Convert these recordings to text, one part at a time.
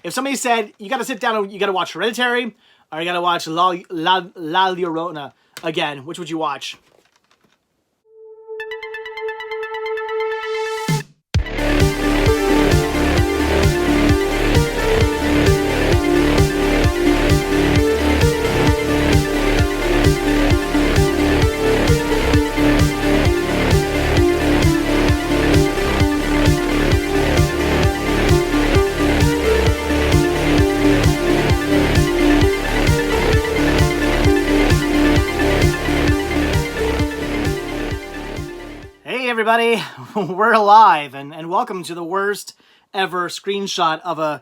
if somebody said, you got to sit down and you got to watch Hereditary, or you got to watch La Llorona again, which would you watch? Everybody, we're alive, and welcome to the worst ever screenshot of a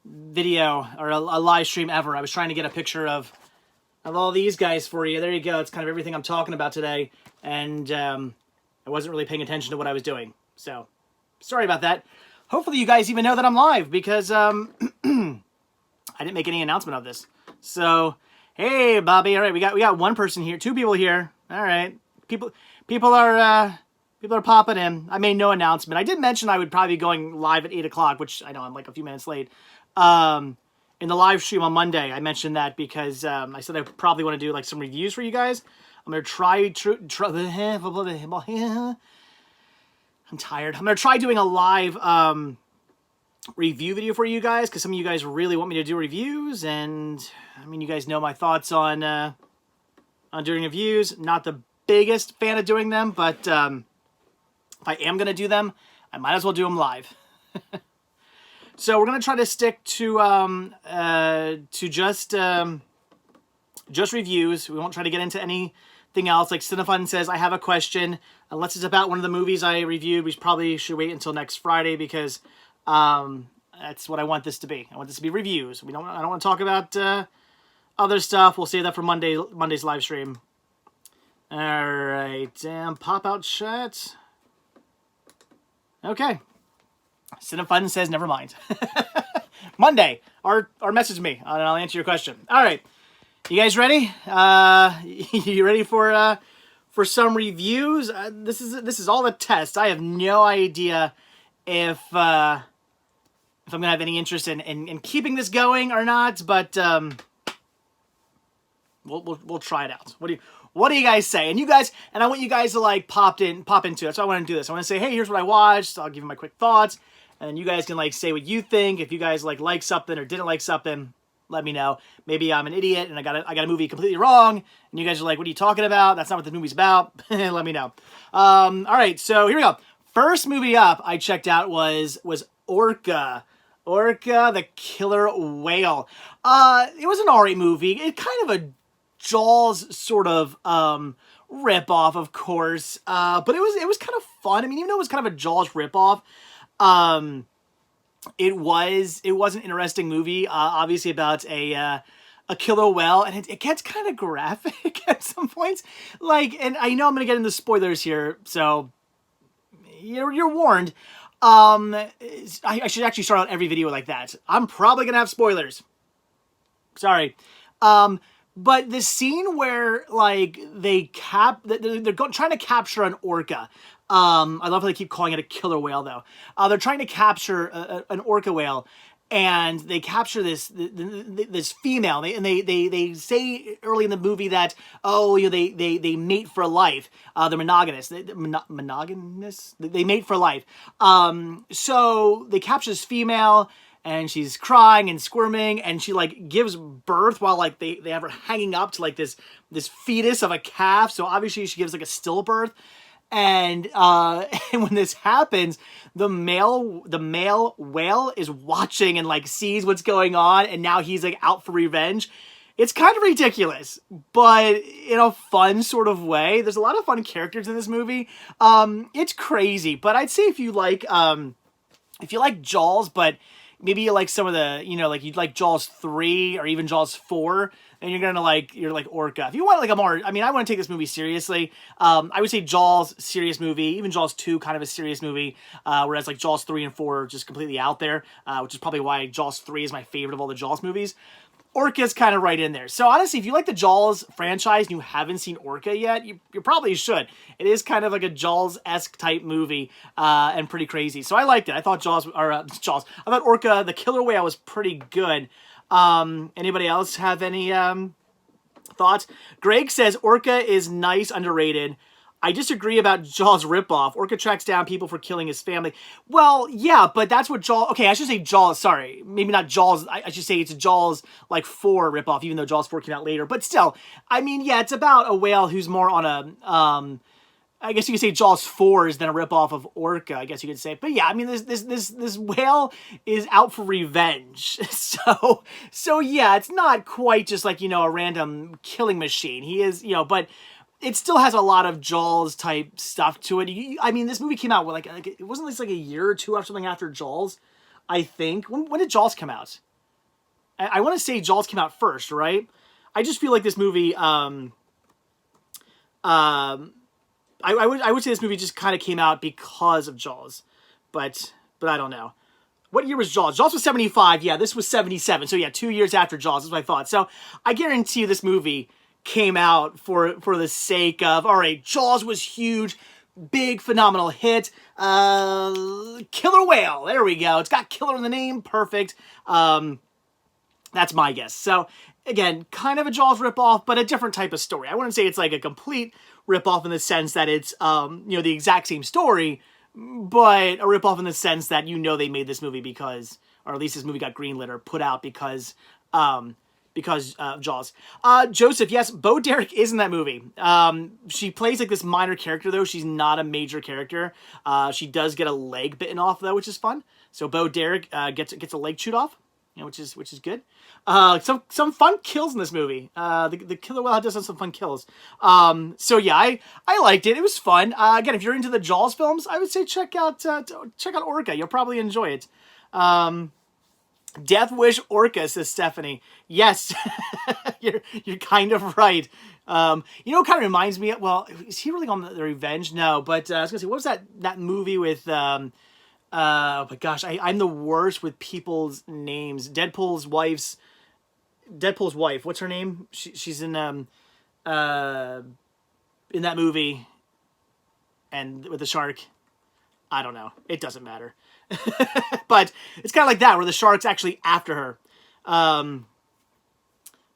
video or a live stream ever. I was trying to get a picture of all these guys for you. There you go. It's kind of everything I'm talking about today, and I wasn't really paying attention to what I was doing, so sorry about that. Hopefully you guys even know that I'm live, because I didn't make any announcement of this. So hey, Bobby. All right, we got one person here, two people here. All right, people are popping in. I made no announcement. I did mention I would probably be going live at 8 o'clock, which I know I'm like a few minutes late. In the live stream on Monday, I mentioned that because I said I probably want to do like some reviews for you guys. I'm going to try I'm tired. I'm going to try doing a live review video for you guys, because some of you guys really want me to do reviews, and I mean, you guys know my thoughts on doing reviews. Not the biggest fan of doing them, but if I am going to do them, I might as well do them live. So we're going to try to stick to just reviews. We won't try to get into anything else. Like Cinefun says, I have a question. Unless it's about one of the movies I reviewed, we probably should wait until next Friday, because that's what I want this to be. I want this to be reviews. I don't want to talk about other stuff. We'll save that for Monday's live stream. All right, pop out chat. Okay. Cinefun says never mind. Monday, or message me and I'll answer your question. All right, you guys ready? You ready for some reviews? This is all a test. I have no idea if I'm gonna have any interest in keeping this going or not, but we'll try it out. What do you guys say? And I want you guys to like pop into it. So I want to do this. I want to say, hey, here's what I watched. I'll give you my quick thoughts, and you guys can like say what you think. If you guys like something or didn't like something, let me know. Maybe I'm an idiot and I got a movie completely wrong, and you guys are like, what are you talking about? That's not what the movie's about. Let me know. All right, so here we go. First movie up I checked out was Orca. Orca, the Killer Whale. It was an alright movie. It kind of a Jaws sort of ripoff, of course, but it was kind of fun. I mean, even though it was kind of a Jaws ripoff, it was an interesting movie. Obviously about a killer whale, and it gets kind of graphic at some points. Like, and I know I'm gonna get into spoilers here, so you're warned. I should actually start out every video like that. I'm probably gonna have spoilers. Sorry. But the scene where like they're trying to capture an orca. I love how they keep calling it a killer whale though. They're trying to capture an orca whale, and they capture this female. They say early in the movie that they mate for life. They're monogamous. Monogamous. They mate for life. So they capture this female, and she's crying and squirming, and she like gives birth while like they have her hanging up to like this fetus of a calf. So obviously she gives like a stillbirth. And when this happens, the male whale is watching and like sees what's going on, and now he's like out for revenge. It's kind of ridiculous, but in a fun sort of way. There's a lot of fun characters in this movie. It's crazy, but I'd say if you like Jaws, but maybe you like some of the, like you'd like Jaws 3 or even Jaws 4, and you're like Orca. If you want like a more, I mean, I want to take this movie seriously. I would say Jaws, serious movie. Even Jaws 2, kind of a serious movie. Whereas like Jaws 3 and 4 are just completely out there, which is probably why Jaws 3 is my favorite of all the Jaws movies. Orca's kind of right in there. So honestly, if you like the Jaws franchise and you haven't seen Orca yet, you probably should. It is kind of like a Jaws-esque type movie, and pretty crazy. So I liked it. I thought I thought Orca, the killer whale, was pretty good. Anybody else have any thoughts? Greg says Orca is nice, underrated. I disagree about Jaws ripoff. Orca tracks down people for killing his family. Well, yeah, but that's what Jaws... Okay, I should say Jaws, sorry. Maybe not Jaws. I should say it's a Jaws, like, 4 ripoff, even though Jaws 4 came out later. But still, I mean, yeah, it's about a whale who's more on a... I guess you could say Jaws 4 is then a ripoff of Orca, I guess you could say. But yeah, I mean, this whale is out for revenge. So yeah, it's not quite just like, you know, a random killing machine. He is, you know, but... It still has a lot of Jaws type stuff to it. I mean, this movie came out with like it wasn't this like a year or two after something after Jaws, I think. When did Jaws come out? I want to say Jaws came out first, right? I just feel like this movie. I would say this movie just kind of came out because of Jaws, but I don't know. What year was Jaws? Jaws was 75. Yeah, this was 77. So yeah, 2 years after Jaws is what I thought. So I guarantee you this movie came out for the sake of, all right, Jaws was huge, big, phenomenal hit, killer whale, there we go, it's got killer in the name, perfect, that's my guess. So, again, kind of a Jaws ripoff, but a different type of story. I wouldn't say it's like a complete ripoff in the sense that it's, you know, the exact same story, but a ripoff in the sense that, you know, they made this movie because, or at least this movie got greenlit or put out because of Jaws. Joseph, yes, Bo Derek is in that movie. She plays like this minor character, though. She's not a major character. She does get a leg bitten off, though, which is fun. So Bo Derek gets a leg chewed off, you know, which is good. Some fun kills in this movie. The killer whale does have some fun kills. So yeah, I liked it. It was fun. Again, if you're into the Jaws films, I would say check out Orca. You'll probably enjoy it. Death Wish Orca, says Stephanie. Yes, you're kind of right. You know, it kind of reminds me of, well, is he really on the Revenge? No, but I was gonna say, what was that movie with, oh my gosh, I'm the worst with people's names. Deadpool's wife, what's her name? She's in that movie, and with the shark. I don't know. It doesn't matter. But it's kind of like that, where the shark's actually after her.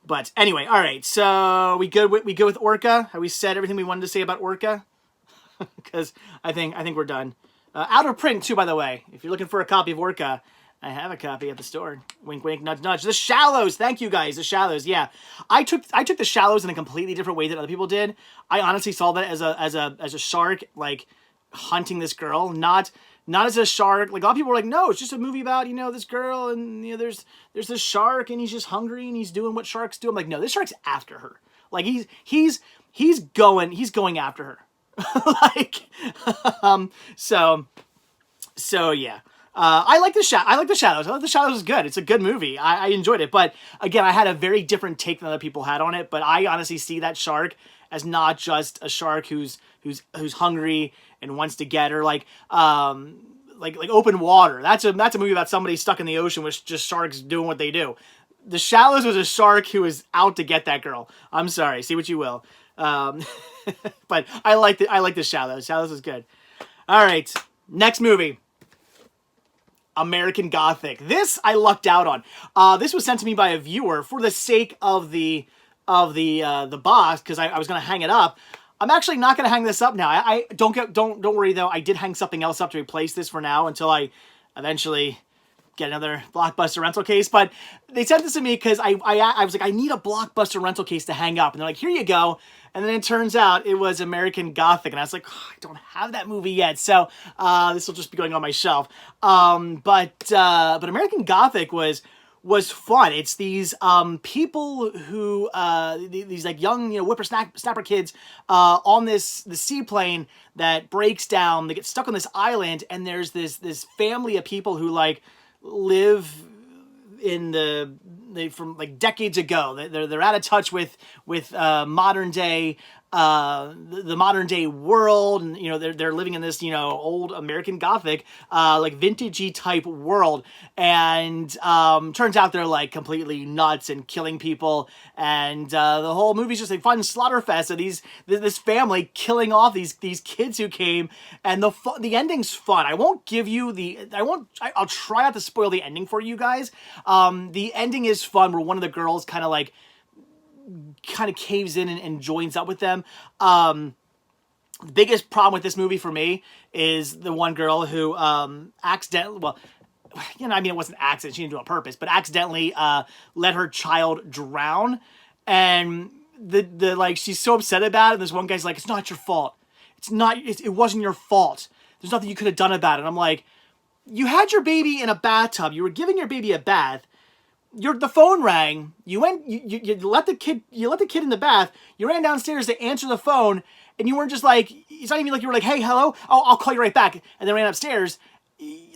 But anyway, all right. So we go with Orca. Have we said everything we wanted to say about Orca? Because I think we're done. Out of print too, by the way. If you're looking for a copy of Orca, I have a copy at the store. Wink, wink, nudge, nudge. The Shallows. Thank you, guys. The Shallows. Yeah, I took The Shallows in a completely different way than other people did. I honestly saw that as a shark, like, hunting this girl, not as a shark. Like, a lot of people were like, no, it's just a movie about, you know, this girl, and, you know, there's this shark, and he's just hungry, and he's doing what sharks do. I'm like, no, this shark's after her. Like, he's going after her. Like, so yeah. I like the Shadows. I thought The Shadows was good. It's a good movie. I enjoyed it. But again, I had a very different take than other people had on it. But I honestly see that shark as not just a shark who's hungry and wants to get her, like Open Water. That's a movie about somebody stuck in the ocean with just sharks doing what they do. The Shallows was a shark who was out to get that girl. I'm sorry, see what you will. But I like the Shallows. Shallows is good. All right, next movie. American Gothic. This I lucked out on. This was sent to me by a viewer for the sake of the box, because I was going to hang it up. I'm actually not going to hang this up now. I don't worry though. I did hang something else up to replace this for now until I eventually get another Blockbuster rental case. But they sent this to me because I was like, I need a Blockbuster rental case to hang up, and they're like, here you go. And then it turns out it was American Gothic, and I was like, oh, I don't have that movie yet, so this will just be going on my shelf. But American Gothic was fun. It's these people who these like young, you know, whippersnapper kids on the seaplane that breaks down. They get stuck on this island, and there's this family of people who like live from like decades ago. They're out of touch with modern day the modern day world, and they're living in this old American Gothic like vintagey type world, and turns out they're like completely nuts and killing people, and the whole movie's just a fun slaughter fest of this family killing off these kids who came, and the ending's fun. I won't give you I'll try not to spoil the ending for you guys. The ending is fun, where one of the girls kind of caves in and joins up with them. The biggest problem with this movie for me is the one girl who accidentally, well, it wasn't an accident, she didn't do it on purpose, but accidentally let her child drown, and the like she's so upset about it, and this one guy's like, it's not your fault. It wasn't your fault. There's nothing you could have done about it. And I'm like, you had your baby in a bathtub, you were giving your baby a bath, the phone rang. You went. You let the kid. You let the kid in the bath. You ran downstairs to answer the phone, and you weren't just like. It's not even like you were like, "Hey, hello. I'll call you right back," and then ran upstairs,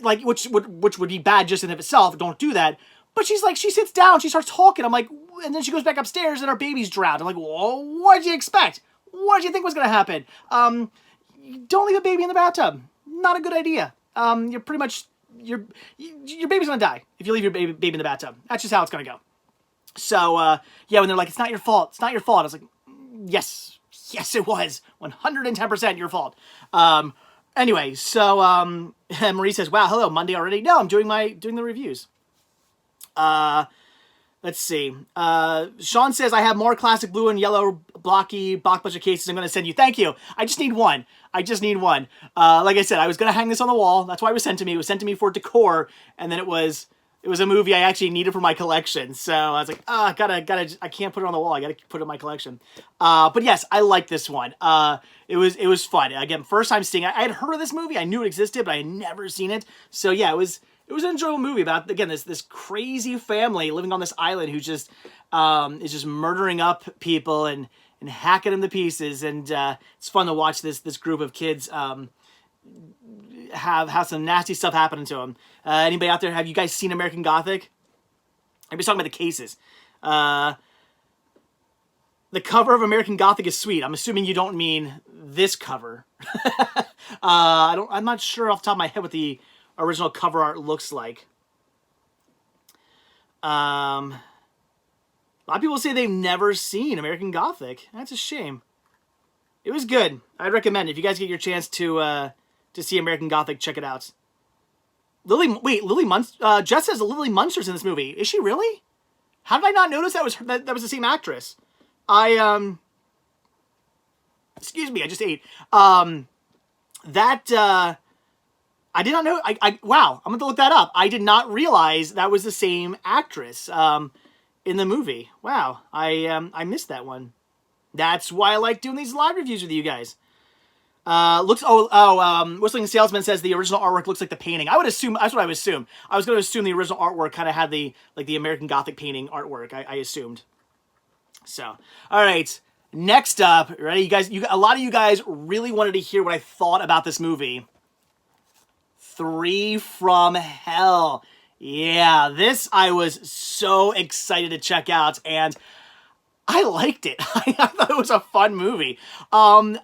like which would be bad just in of itself. Don't do that. But she sits down. She starts talking. I'm like, and then she goes back upstairs, and her baby's drowned. I'm like, whoa, what did you expect? What did you think was gonna happen? Don't leave a baby in the bathtub. Not a good idea. You're pretty much. Your baby's gonna die if you leave your baby in the bathtub. That's just how it's gonna go. So when they're like, it's not your fault, I was like, yes it was 110% your fault. Anyway, so Marie says, wow, hello, Monday already. No, I'm doing the reviews. Let's see. Sean says, I have more classic blue and yellow blocky blockbuster cases I'm going to send you. Thank you. I just need one. Like I said, I was going to hang this on the wall. That's why it was sent to me. It was sent to me for decor. And then it was a movie I actually needed for my collection. So I was like, I can't put it on the wall. I got to put it in my collection. But yes, I like this one. It was fun. Again, first time seeing it. I had heard of this movie. I knew it existed, but I had never seen it. So yeah, it was an enjoyable movie about, again, this crazy family living on this island who just is just murdering up people and hacking them to pieces, and it's fun to watch this group of kids have some nasty stuff happening to them. Anybody out there, have you guys seen American Gothic? I'm just talking about the cases. The cover of American Gothic is sweet. I'm assuming you don't mean this cover. I'm not sure off the top of my head what the original cover art looks like. A lot of people say they've never seen American Gothic. That's a shame. It was good. I'd recommend it. If you guys get your chance to see American Gothic, check it out. Lily Munster. Jess says Lily Munster's in this movie. Is she really? How did I not notice that was the same actress? Excuse me, I just ate. I did not know. Wow, I'm going to look that up. I did not realize that was the same actress in the movie. Wow, I missed that one. That's why I like doing these live reviews with you guys. Whistling Salesman says the original artwork looks like the painting. I would assume, that's what I would assume. I was going to assume the original artwork kind of had the American Gothic painting artwork. I assumed. So, all right. Next up, ready? You guys, a lot of you guys really wanted to hear what I thought about this movie. 3 from Hell. Yeah, this I was so excited to check out, and I liked it. I thought it was a fun movie. A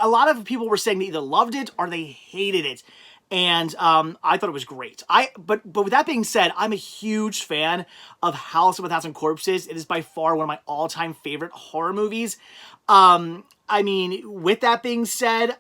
lot of people were saying they either loved it or they hated it, and I thought it was great. But with that being said, I'm a huge fan of House of a Thousand Corpses. It is by far one of my all-time favorite horror movies. With that being said,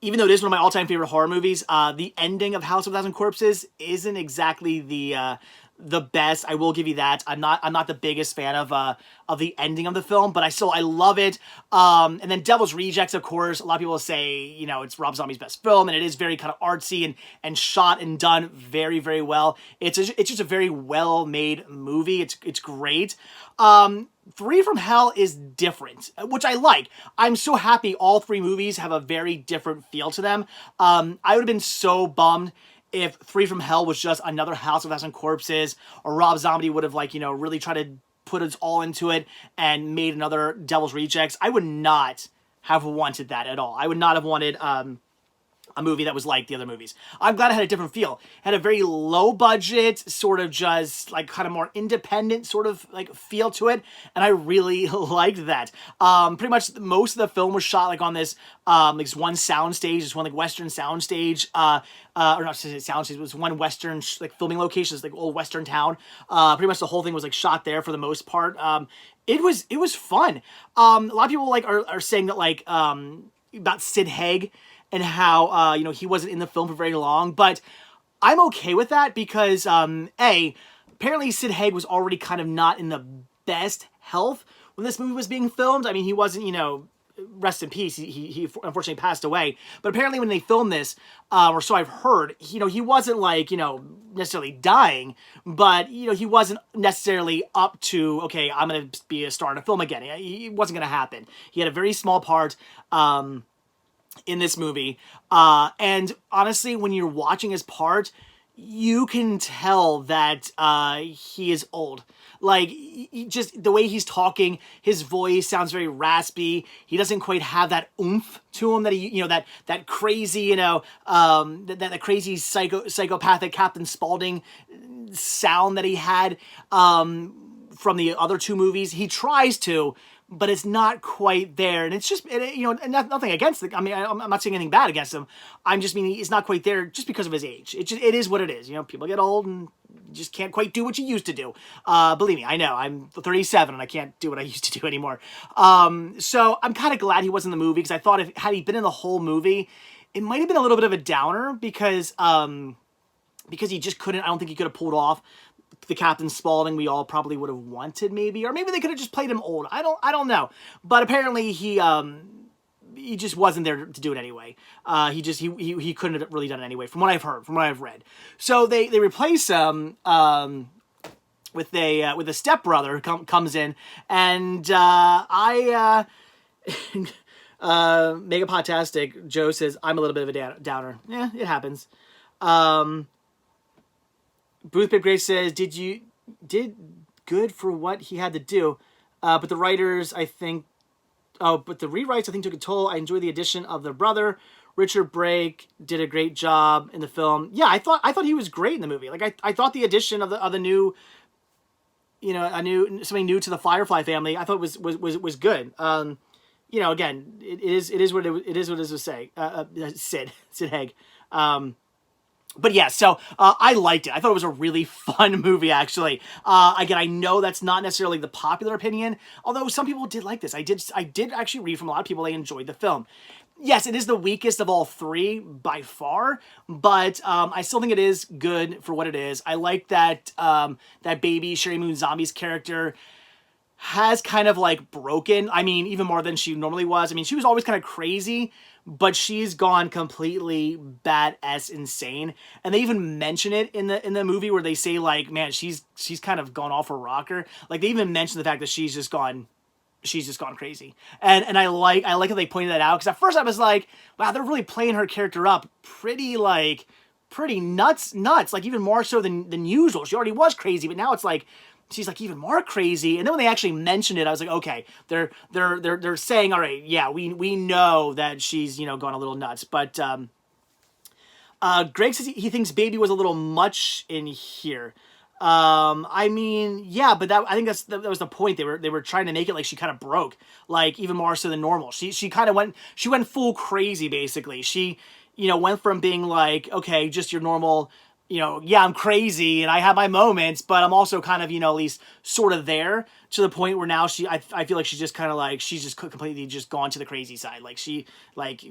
even though it is one of my all-time favorite horror movies, the ending of House of a Thousand Corpses isn't exactly the best. I will give you that. I'm not the biggest fan of the ending of the film, but I love it. And then Devil's Rejects, of course. A lot of people say, it's Rob Zombie's best film, and it is very kind of artsy and shot and done very, very well. It's just a very well-made movie. It's great. 3 from Hell is different, which I like. I'm so happy all 3 movies have a very different feel to them. I would have been so bummed if 3 from Hell was just another House of a Thousand Corpses, or Rob Zombie would have really tried to put us all into it and made another Devil's Rejects. I would not have wanted that at all. I would not have wanted a movie that was like the other movies. I'm glad it had a different feel. It had a very low budget, sort of just like kind of more independent sort of like feel to it, and I really liked that. Pretty much most of the film was shot like on this one soundstage, this one like Western soundstage, or not soundstage, it was one Western like filming location, like old Western town. Pretty much the whole thing was like shot there for the most part. It was fun. A lot of people like are saying that like about Sid Haig and how he wasn't in the film for very long, but I'm okay with that because apparently Sid Haig was already kind of not in the best health when this movie was being filmed. I mean, he wasn't, rest in peace. He unfortunately passed away. But apparently when they filmed this, or so I've heard, he wasn't like, necessarily dying, but, he wasn't necessarily up to, okay, I'm going to be a star in a film again. It wasn't going to happen. He had a very small part, in this movie. And honestly, when you're watching his part, you can tell that he is old. Like, just the way he's talking, his voice sounds very raspy. He doesn't quite have that oomph to him that he, that crazy, that crazy psychopathic Captain Spaulding sound that he had from the other two movies. He tries to, but it's not quite there, and it's just nothing against it. I mean, I'm not saying anything bad against him. I'm just meaning it's not quite there just because of his age. It is what it is. People get old and just can't quite do what you used to do. Believe me, I know. I'm 37 and I can't do what I used to do anymore. So I'm kind of glad he wasn't in the movie because I thought had he been in the whole movie, it might have been a little bit of a downer because he just couldn't. I don't think he could have pulled off the Captain Spaulding we all probably would have wanted, maybe, or maybe they could have just played him old. I don't know, but apparently he just wasn't there to do it anyway. He couldn't have really done it anyway, from what I've heard, from what I've read. So they replace him with a stepbrother who comes in, and Mega Podtastic Joe says I'm a little bit of a downer. Yeah, it happens. Booth Big Grace says, did good for what he had to do, but the writers, I think, but the rewrites, I think, took a toll. I enjoyed the addition of the brother. Richard Brake did a great job in the film. Yeah, I thought he was great in the movie. Like I thought the addition of the new, something new to the Firefly family, I thought was good. Again, it is what it is to say. Sid Haig. But yeah, so I liked it. I thought it was a really fun movie, actually. Again, I know that's not necessarily the popular opinion, although some people did like this. I did actually read from a lot of people they enjoyed the film. Yes, it is the weakest of all three by far, but I still think it is good for what it is. I like that that baby Sherry Moon Zombie's character has kind of like broken. I mean, even more than she normally was. I mean, she was always kind of crazy, but she's gone completely badass insane. And they even mention it in the movie where they say like, man, she's kind of gone off her rocker. Like they even mention the fact that she's just gone crazy. And I like how they pointed that out, because at first I was like, wow, they're really playing her character up pretty nuts, like even more so than usual. She already was crazy, but now it's like she's like even more crazy. And then when they actually mentioned it, I was like, okay, they're saying, all right, yeah, we know that she's gone a little nuts. But Greg says he thinks Baby was a little much in here. I mean, yeah, but I think that was the point. They were trying to make it like she kind of broke, like even more so than normal. She kind of went full crazy, basically. She went from being like, okay, just your normal, yeah, I'm crazy and I have my moments, but I'm also kind of, at least sort of there, to the point where now I feel like she's just kind of like, she's just completely just gone to the crazy side. Like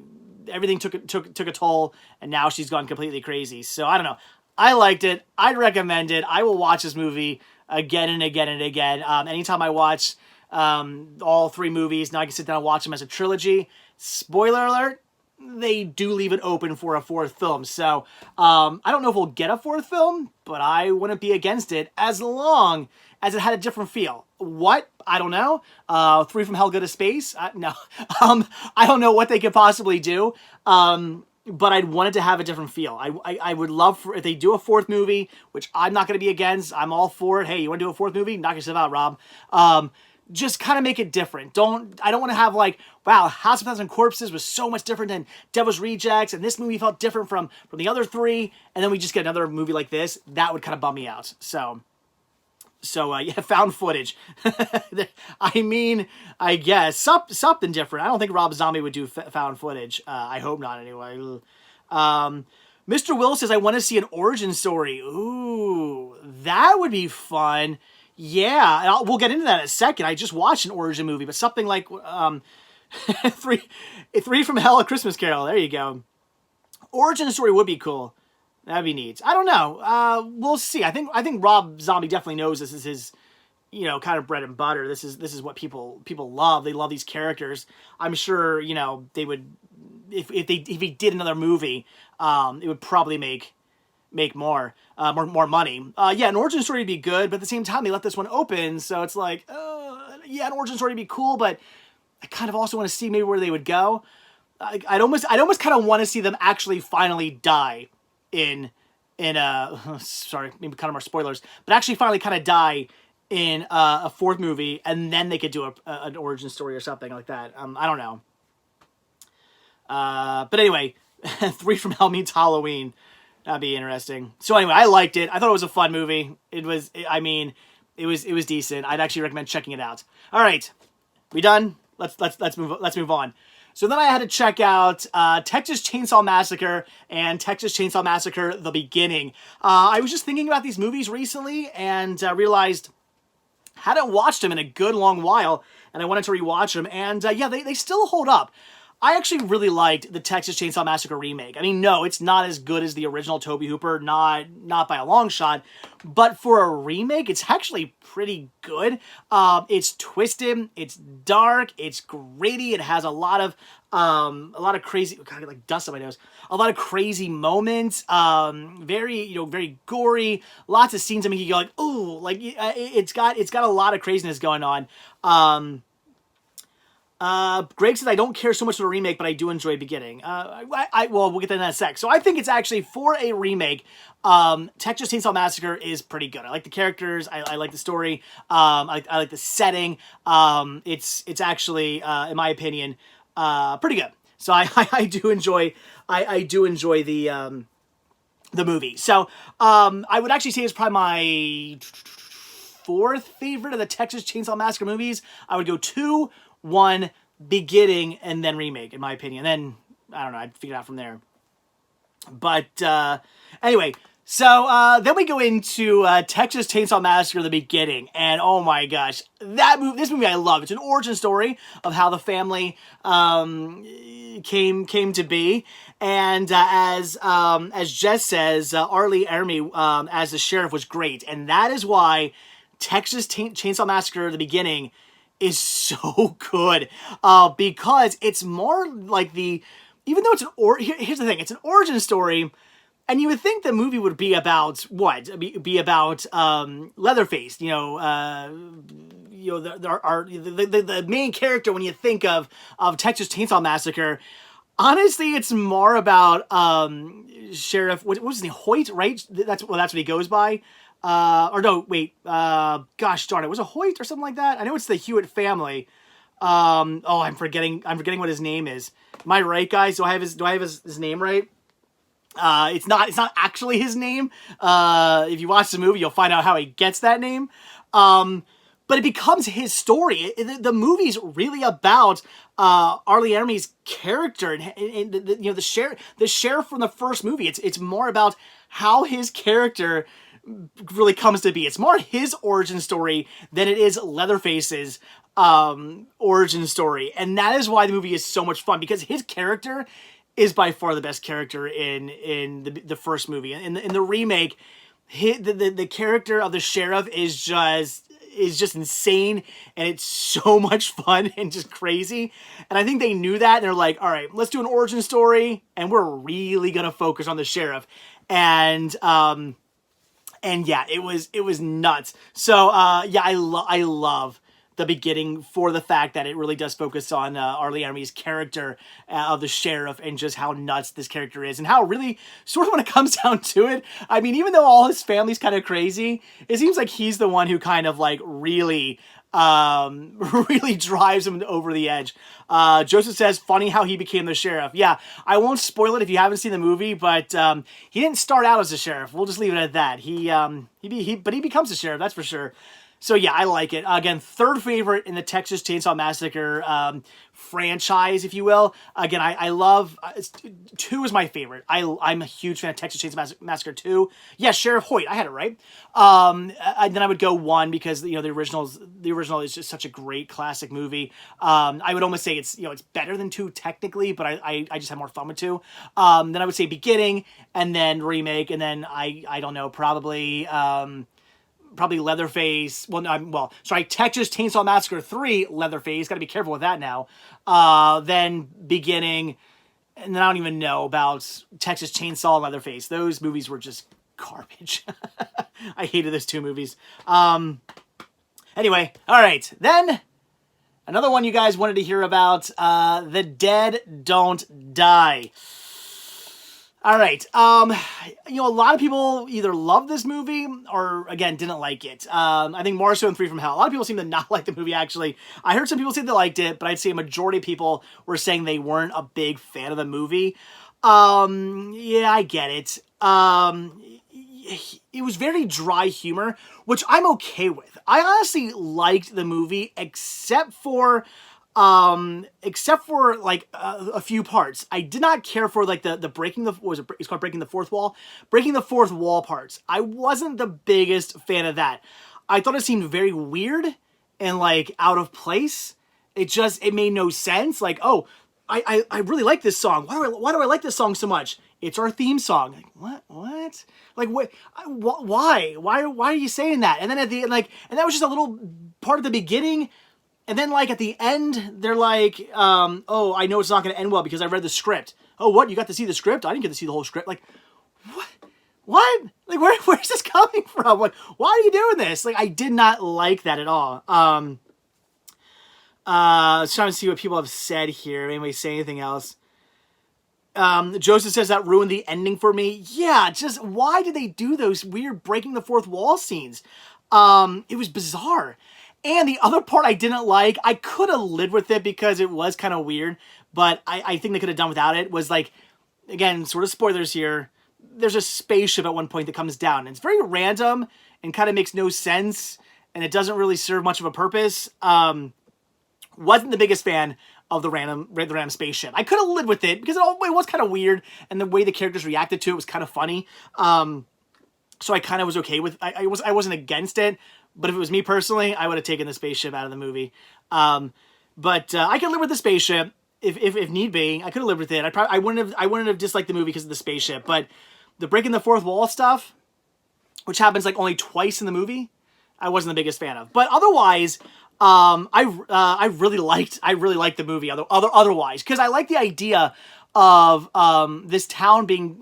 everything took a toll, and now she's gone completely crazy. So I don't know. I liked it. I'd recommend it. I will watch this movie again and again and again. Anytime I watch all three movies, now I can sit down and watch them as a trilogy. Spoiler alert, they do leave it open for a fourth film. So I don't know if we'll get a fourth film, but I wouldn't be against it as long as it had a different feel. What? I don't know. Three from Hell Go to Space? No. I don't know what they could possibly do. But I'd want it to have a different feel. I would love if they do a fourth movie, which I'm not going to be against. I'm all for it. Hey, you want to do a fourth movie? Knock yourself out, Rob. just kind of make it different. I don't want to have like, wow, House of Thousand Corpses was so much different than Devil's Rejects, and this movie felt different from the other three, and then we just get another movie like this. That would kind of bum me out. So yeah, found footage. I mean, I guess something different. I don't think Rob Zombie would do found footage. I hope not, anyway. Mr. Will says, I want to see an origin story. Ooh, that would be fun. Yeah, and we'll get into that in a second. I just watched an origin movie, but something like Three from Hell, A Christmas Carol. There you go. Origin story would be cool. That'd be neat. I don't know. We'll see. I think Rob Zombie definitely knows this is his, kind of bread and butter. This is what people love. They love these characters. I'm sure, they would, if he did another movie, it would probably make more money. Yeah, an origin story would be good, but at the same time, they let this one open, so it's like, yeah, an origin story would be cool, but I kind of also want to see maybe where they would go. I'd almost kind of want to see them actually finally die in sorry, maybe kind of more spoilers, but actually finally kind of die in a fourth movie, and then they could do an origin story or something like that. I don't know. But anyway, Three from Hell means Halloween. That'd be interesting. So anyway, I liked it. I thought it was a fun movie. It was decent. I'd actually recommend checking it out. All right, we done? Let's move on. So then I had to check out Texas Chainsaw Massacre and Texas Chainsaw Massacre: The Beginning. I was just thinking about these movies recently and realized hadn't watched them in a good long while, and I wanted to rewatch them. And yeah, they still hold up. I actually really liked the Texas Chainsaw Massacre remake. I mean, no, it's not as good as the original Tobe Hooper, not by a long shot, but for a remake, it's actually pretty good. It's twisted, it's dark, it's gritty, it has a lot of crazy, God, like dust on my nose, a lot of crazy moments, very gory, lots of scenes that make you go like, ooh, like it's got a lot of craziness going on. Greg says, I don't care so much for a remake, but I do enjoy Beginning. Well, we'll get to that in a sec. So I think it's actually, for a remake, Texas Chainsaw Massacre is pretty good. I like the characters. I like the story. I like the setting. It's actually, in my opinion, pretty good. So I do enjoy the movie. So, I would actually say it's probably my fourth favorite of the Texas Chainsaw Massacre movies. I would go 2, 1, Beginning, and then remake, in my opinion. Then, I don't know, I'd figure it out from there. But, anyway, so, then we go into, Texas Chainsaw Massacre: The Beginning, and oh my gosh, this movie I love. It's an origin story of how the family, came to be, and, as Jess says, R. Lee Ermey, as the sheriff was great, and that is why Texas Chainsaw Massacre: The Beginning is so good, because it's more like even though it's here's the thing, it's an origin story, and you would think the movie would be about what? Be about Leatherface, the main character when you think of Texas Chainsaw Massacre. Honestly, it's more about Sheriff, what was his name? Hoyt, right? That's what he goes by. Or no, wait, gosh darn it, was it Hoyt or something like that? I know it's the Hewitt family. I'm forgetting what his name is. Am I right, guys? Do I have his name right? It's not actually his name. If you watch the movie, you'll find out how he gets that name. But it becomes his story. The movie's really about R. Lee Ermey's character and the sheriff from the first movie. It's more about how his character really comes to be. It's more his origin story than it is Leatherface's origin story, and that is why the movie is so much fun, because his character is by far the best character in the first movie. In the remake, the character of the sheriff is just insane, and it's so much fun and just crazy. And I think they knew that, and they're like, all right, let's do an origin story, and we're really gonna focus on the sheriff. And yeah, it was nuts. So yeah, I love The Beginning for the fact that it really does focus on R. Lee Ermey's character of the sheriff, and just how nuts this character is, and how really, sort of when it comes down to it, I mean, even though all his family's kind of crazy, it seems like he's the one who kind of like really really drives him over the edge. Joseph says, funny how he became the sheriff. Yeah, I won't spoil it if you haven't seen the movie, but he didn't start out as a sheriff. We'll just leave it at that. But he becomes a sheriff, that's for sure. So yeah, I like it. Again, third favorite in the Texas Chainsaw Massacre franchise, if you will. Again, I love 2 is my favorite. I'm a huge fan of Texas Chainsaw Massacre 2. Yeah, Sheriff Hoyt, I had it right. And then I would go 1 because the original is just such a great classic movie. I would almost say it's better than 2 technically, but I just have more fun with 2. Then I would say beginning, and then remake, and then I don't know, probably Leatherface. Texas Chainsaw Massacre 3, Leatherface. Got to be careful with that now. Then beginning, and then I don't even know about Texas Chainsaw and Leatherface. Those movies were just garbage. I hated those 2 movies. Anyway, all right. Then another one you guys wanted to hear about, The Dead Don't Die. All right. A lot of people either love this movie or, again, didn't like it. I think more so than 3 from Hell. A lot of people seem to not like the movie, actually. I heard some people say they liked it, but I'd say a majority of people were saying they weren't a big fan of the movie. Yeah, I get it. It was very dry humor, which I'm okay with. I honestly liked the movie, except for like a few parts. I did not care for like the breaking the, it's called breaking the fourth wall parts. I wasn't the biggest fan of that. I thought it seemed very weird and like out of place. It made no sense. Like, oh, I really like this song. Why do I like this song so much? It's our theme song. Like, what? Like, why? Why are you saying that? And then at the end, like, and that was just a little part of the beginning. And then, like, at the end, they're like, oh, I know it's not going to end well because I read the script. Oh, what? You got to see the script? I didn't get to see the whole script. Like, what? What? Like, where's this coming from? Like, why are you doing this? Like, I did not like that at all. Just trying to see what people have said here. Anybody say anything else? Joseph says that ruined the ending for me. Yeah, just why did they do those weird breaking the fourth wall scenes? It was bizarre. And the other part I didn't like, I could have lived with it because it was kind of weird, but I think they could have done without it, was like, again, sort of spoilers here, there's a spaceship at one point that comes down, and it's very random and kind of makes no sense, and it doesn't really serve much of a purpose. Wasn't the biggest fan of the random spaceship. I could have lived with it because it was kind of weird, and the way the characters reacted to it was kind of funny. So I kind of was okay with. I wasn't against it, but if it was me personally, I would have taken the spaceship out of the movie. But I could live with the spaceship if need be. I could have lived with it. I wouldn't have disliked the movie because of the spaceship. But the breaking the fourth wall stuff, which happens like only twice in the movie, I wasn't the biggest fan of. But otherwise, I really liked the movie. Otherwise, because I like the idea of this town being,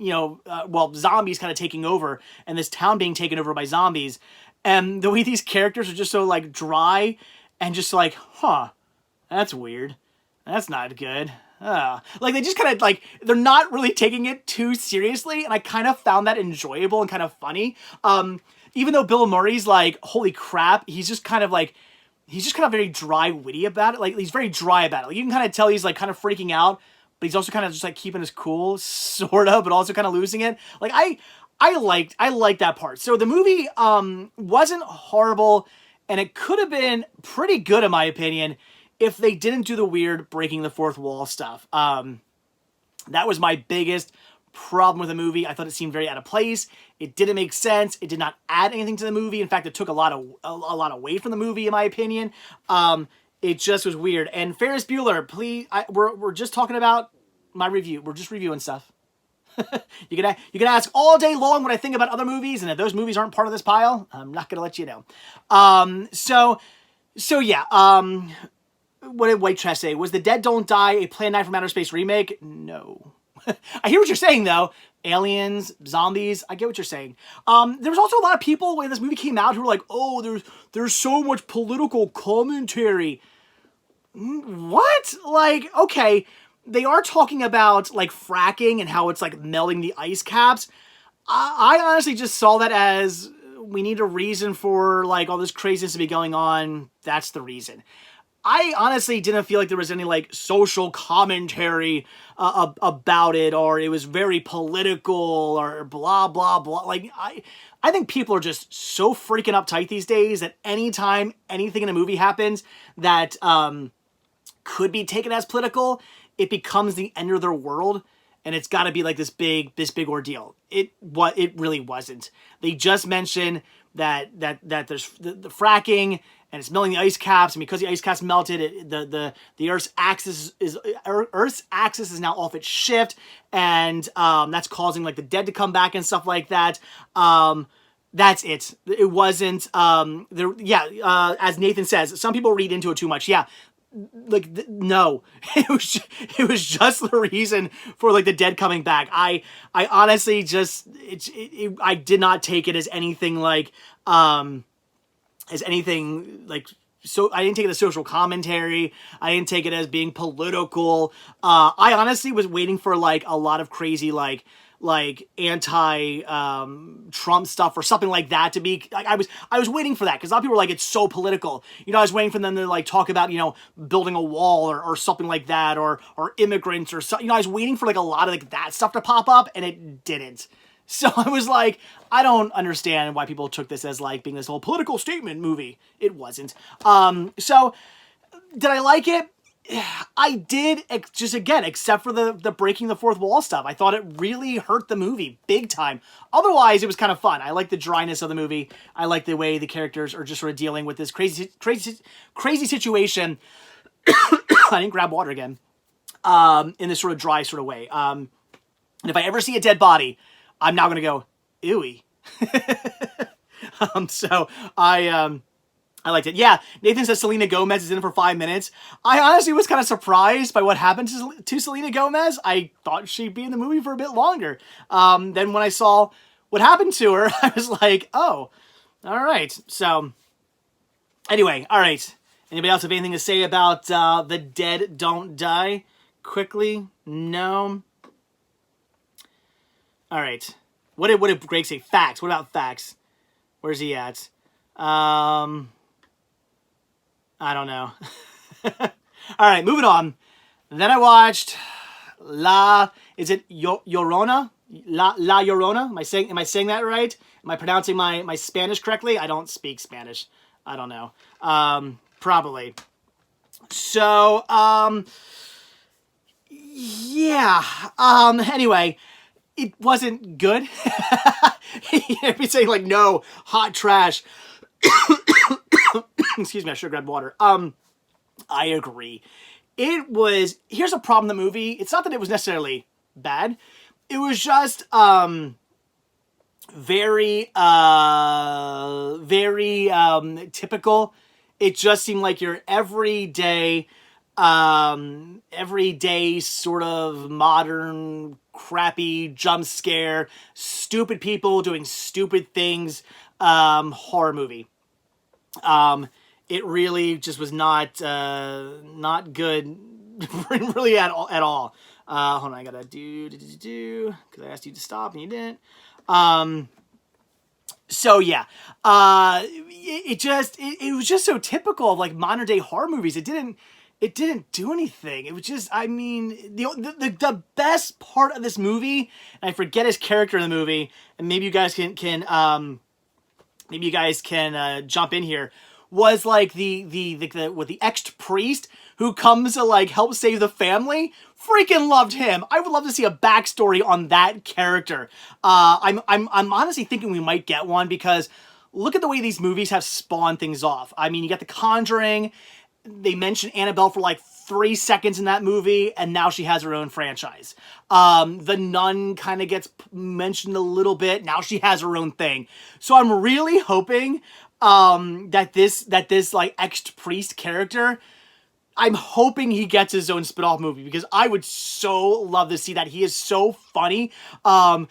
zombies kind of taking over, and this town being taken over by zombies, and the way these characters are just so like dry and just like, huh, that's weird, that's not good. Like they just kind of like, they're not really taking it too seriously, and I kind of found that enjoyable and kind of funny. Even though Bill Murray's like, holy crap, he's just kind of very dry, witty about it. Like he's very dry about it. Like, you can kind of tell he's like kind of freaking out, but he's also kind of just like keeping his cool, sort of, but also kind of losing it. Like I liked that part. So the movie wasn't horrible, and it could have been pretty good in my opinion if they didn't do the weird breaking the fourth wall stuff. That was my biggest problem with the movie. I thought it seemed very out of place. It didn't make sense. It did not add anything to the movie. In fact, it took a lot away from the movie, in my opinion. It just was weird. And Ferris Bueller, please, we're just talking about my review. We're just reviewing stuff. You can ask all day long what I think about other movies, and if those movies aren't part of this pile, I'm not gonna let you know. So yeah. What did White Trash say? Was The Dead Don't Die a Plan 9 from Outer Space remake? No. I hear what you're saying, though. Aliens, zombies, I get what you're saying. There was also a lot of people when this movie came out who were like, oh, there's so much political commentary. What? Like, okay, they are talking about, like, fracking and how it's, like, melting the ice caps. I honestly just saw that as we need a reason for like all this craziness to be going on. That's the reason. I honestly didn't feel like there was any like social commentary about it, or it was very political or blah blah blah. Like I think people are just so freaking uptight these days that anytime anything in a movie happens that could be taken as political, it becomes the end of their world, and it's got to be like this big ordeal. It really wasn't. They just mentioned that there's the fracking, and it's melting the ice caps, and because the ice caps melted, the Earth's axis is now off its shift, and that's causing like the dead to come back and stuff like that. That's it. It wasn't there. Yeah, as Nathan says, some people read into it too much. Yeah. Like no, it was just the reason for like the dead coming back. I honestly just I did not take it as anything like so I didn't take it as social commentary. I didn't take it as being political. I honestly was waiting for like a lot of crazy like anti Trump stuff or something like that to be like, I was waiting for that because a lot of people were like, it's so political. You know, I was waiting for them to like talk about, you know, building a wall or something like that, or immigrants or something. You know, I was waiting for like a lot of like that stuff to pop up, and it didn't. So I was like, I don't understand why people took this as like being this whole political statement movie. It wasn't. So did I like it? I did, just again, except for the breaking the fourth wall stuff. I thought it really hurt the movie big time. Otherwise, it was kind of fun. I like the dryness of the movie. I like the way the characters are just sort of dealing with this crazy situation. I didn't grab water again. In this sort of dry sort of way. And if I ever see a dead body, I'm now going to go, ewy. So I liked it. Yeah, Nathan says Selena Gomez is in it for 5 minutes. I honestly was kind of surprised by what happened to Selena Gomez. I thought she'd be in the movie for a bit longer. Then when I saw what happened to her, I was like, oh, all right. So anyway, all right. Anybody else have anything to say about The Dead Don't Die? Quickly? No? All right. What did Greg say? Facts. What about facts? Where's he at? I don't know. All right, moving on. Then I watched is it Llorona? La Llorona? Am I saying that right? Am I pronouncing my Spanish correctly? I don't speak Spanish. I don't know. Probably. So, yeah. Anyway, it wasn't good. You'd be saying like, no, hot trash. Excuse me, I should have grabbed water. I agree. Here's a problem with the movie. It's not that it was necessarily bad. It was just, very typical. It just seemed like your everyday sort of modern, crappy, jump scare, stupid people doing stupid things, horror movie. It really just was not good, really at all. Hold on, I gotta do, because I asked you to stop and you didn't. So yeah, it was just so typical of like modern day horror movies. It didn't do anything. It was just, I mean, the best part of this movie, and I forget his character in the movie, and maybe you guys can jump in here, was like the ex-priest who comes to like help save the family. Freaking loved him. I would love to see a backstory on that character. I'm honestly thinking we might get one, because look at the way these movies have spawned things off. I mean, you got The Conjuring. They mentioned Annabelle for like 3 seconds in that movie, and now she has her own franchise. The Nun kind of gets mentioned a little bit. Now she has her own thing. So I'm really hoping that this like ex-priest character, I'm hoping he gets his own spin-off movie, because I would so love to see that. He is so funny. I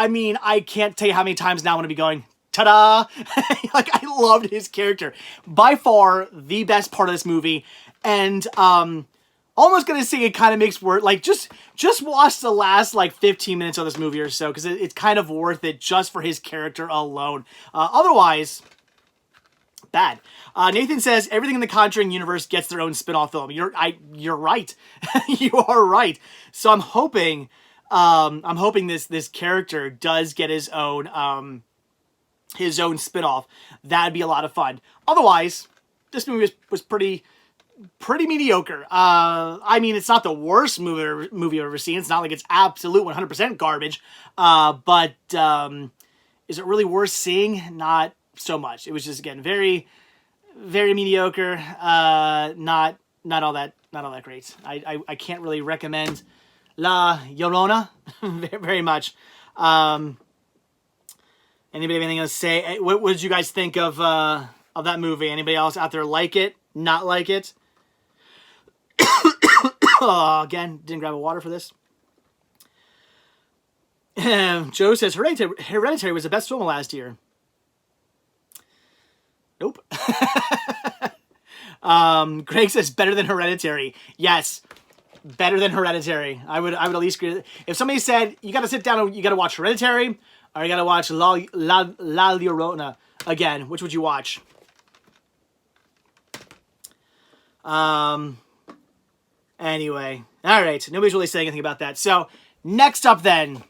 mean, I can't tell you how many times now I'm going to be going, ta-da! Like, I loved his character. By far, the best part of this movie. And almost gonna say it kind of makes worth, like, just watch the last like 15 minutes of this movie or so, because it's kind of worth it just for his character alone. Otherwise, bad. Nathan says everything in the Conjuring universe gets their own spin-off film. You're right. You are right. So I'm hoping this character does get his own spin-off. That'd be a lot of fun. Otherwise, this movie was pretty mediocre. I mean, it's not the worst movie I've ever seen. It's not like it's absolute 100% garbage. But is it really worth seeing? Not so much. It was just, again, very, very mediocre. Not all that great. I can't really recommend La Llorona very much. Anybody have anything to say? What did you guys think of that movie? Anybody else out there like it? Not like it? Again, didn't grab a water for this. Joe says Hereditary was the best film of last year. Nope. Greg says better than Hereditary. Yes, better than Hereditary. I would at least agree. If somebody said you got to sit down and you got to watch Hereditary or you got to watch La Llorona again, which would you watch? Anyway, all right. Nobody's really saying anything about that. So next up then,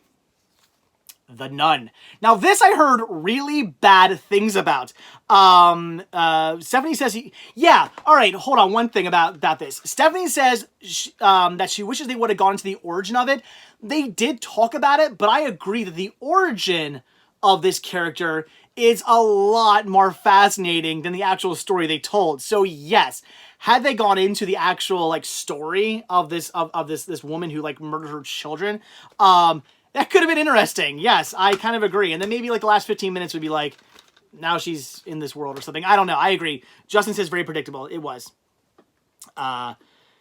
The Nun. Now this I heard really bad things about. Stephanie says yeah. All right, hold on. One thing about this. Stephanie says that she wishes they would have gone into the origin of it. They did talk about it, but I agree that the origin of this character is a lot more fascinating than the actual story they told. So yes, had they gone into the actual like story of this woman who like murdered her children, that could have been interesting. Yes, I kind of agree. And then maybe like the last 15 minutes would be like, now she's in this world or something. I don't know. I agree. Justin says very predictable. It was.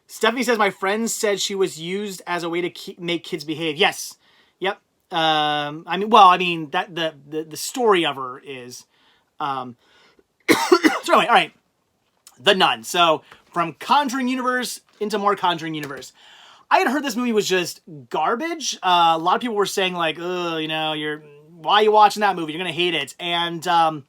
Stephanie says my friend said she was used as a way to make kids behave. Yes. Yep. I mean that the story of her is. So anyway, all right. The Nun. So from Conjuring universe into more Conjuring universe. I had heard this movie was just garbage. A lot of people were saying like, "Oh, you know, why are you watching that movie? You're gonna hate it." And I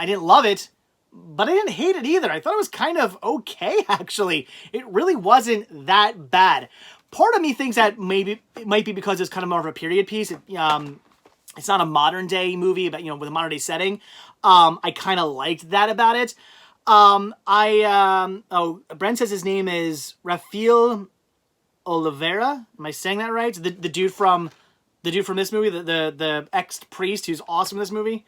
didn't love it, but I didn't hate it either. I thought it was kind of okay, actually. It really wasn't that bad. Part of me thinks that maybe it might be because it's kind of more of a period piece. It's not a modern day movie, but with a modern day setting. I kind of liked that about it. Brent says his name is Rafael Oliveira. Am I saying that right? The dude from this movie, the ex-priest who's awesome in this movie.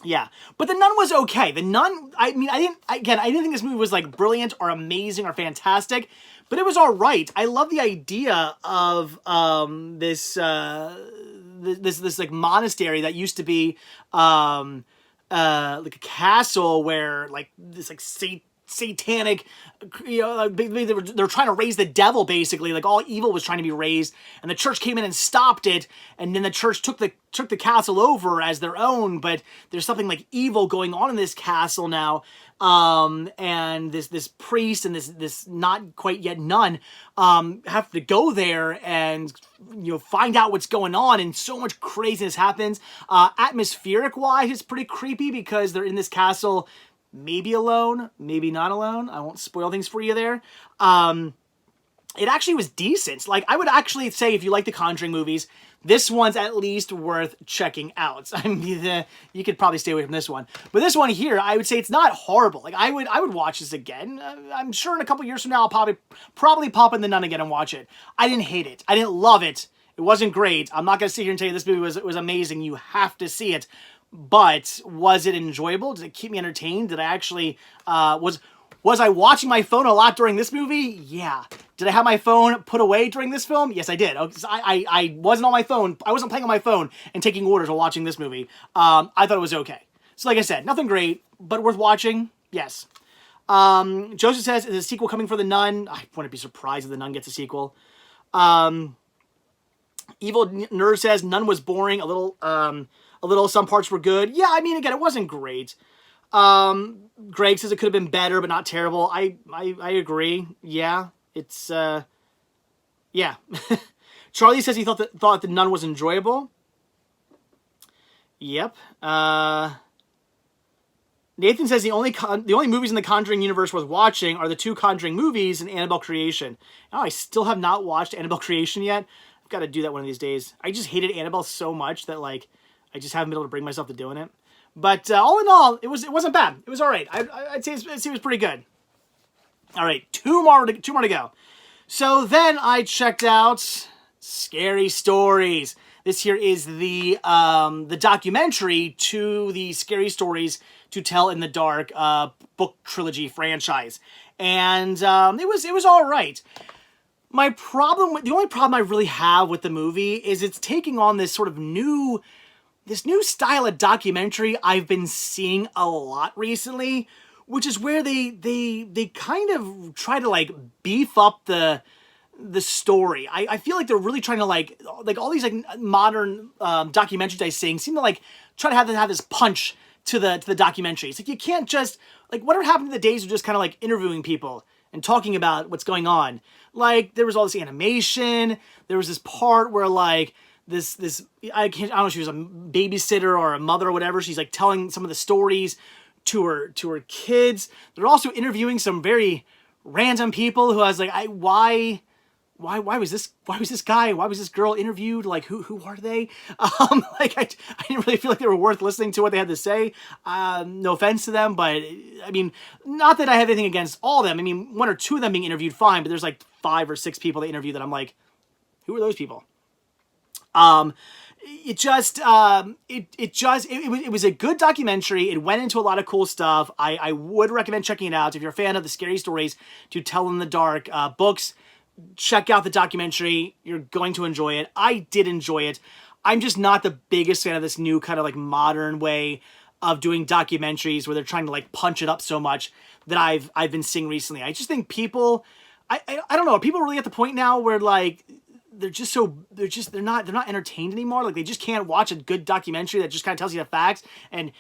Yeah, but The Nun was okay. The Nun, I mean, I didn't think this movie was like brilliant or amazing or fantastic, but it was all right. I love the idea of this like monastery that used to be like a castle where like this like satanic, they're trying to raise the devil, basically. Like all evil was trying to be raised, and the church came in and stopped it, and then the church took the castle over as their own. But there's something like evil going on in this castle now, and this priest and this not quite yet nun have to go there and find out what's going on, and so much craziness happens. Atmospheric wise, it's pretty creepy because they're in this castle. Maybe alone, maybe not alone. I won't spoil things for you there. It actually was decent. Like, I would actually say if you like the Conjuring movies, this one's at least worth checking out. I mean, you could probably stay away from this one. But this one here, I would say it's not horrible. Like, I would watch this again. I'm sure in a couple years from now, I'll probably pop in The Nun again and watch it. I didn't hate it. I didn't love it. It wasn't great. I'm not going to sit here and tell you this movie was amazing. You have to see it. But was it enjoyable? Did it keep me entertained? Did I actually, was I watching my phone a lot during this movie? Yeah. Did I have my phone put away during this film? Yes, I did. I wasn't on my phone. I wasn't playing on my phone and taking orders while watching this movie. I thought it was okay. So like I said, nothing great, but worth watching. Yes. Joseph says, is a sequel coming for The Nun? I wouldn't be surprised if The Nun gets a sequel. Evil Nerd says, Nun was boring. A little, some parts were good. Yeah, I mean, again, it wasn't great. Greg says it could have been better, but not terrible. I agree. Yeah, it's yeah. Charlie says he thought the Nun was enjoyable. Yep. Nathan says the only movies in the Conjuring universe worth watching are the 2 Conjuring movies and Annabelle Creation. Oh, I still have not watched Annabelle Creation yet. I've got to do that one of these days. I just hated Annabelle so much that like I just haven't been able to bring myself to doing it. But all in all, it wasn't bad. It was all right. I'd say it was pretty good. All right, two more to go. So then I checked out Scary Stories. This here is the documentary to the Scary Stories to Tell in the Dark book trilogy franchise, and it was all right. The only problem I really have with the movie is it's taking on this sort of new style of documentary I've been seeing a lot recently, which is where they kind of try to like beef up the story. I feel like they're really trying to like all these like modern documentaries I seem to like try to have this punch to the documentary. It's like you can't just like whatever happened to the days of just kind of like interviewing people and talking about what's going on. Like there was all this animation. There was this part where like this I don't know if she was a babysitter or a mother or whatever. She's like telling some of the stories to her kids. They're also interviewing some very random people who I was like, why was this guy, why was this girl interviewed? Like who are they? Like I didn't really feel like they were worth listening to what they had to say. No offense to them, but I mean, not that I have anything against all of them. I mean, 1 or 2 of them being interviewed, fine, but there's like 5 or 6 people they interviewed that I'm like, who are those people? It was a good documentary. It went into a lot of cool stuff. I would recommend checking it out. If you're a fan of the Scary Stories to Tell in the Dark books, check out the documentary. You're going to enjoy it. I did enjoy it. I'm just not the biggest fan of this new kind of like modern way of doing documentaries where they're trying to like punch it up so much that I've been seeing recently. I just think people, I don't know, are people really at the point now where like they're not entertained anymore. Like they just can't watch a good documentary that just kind of tells you the facts and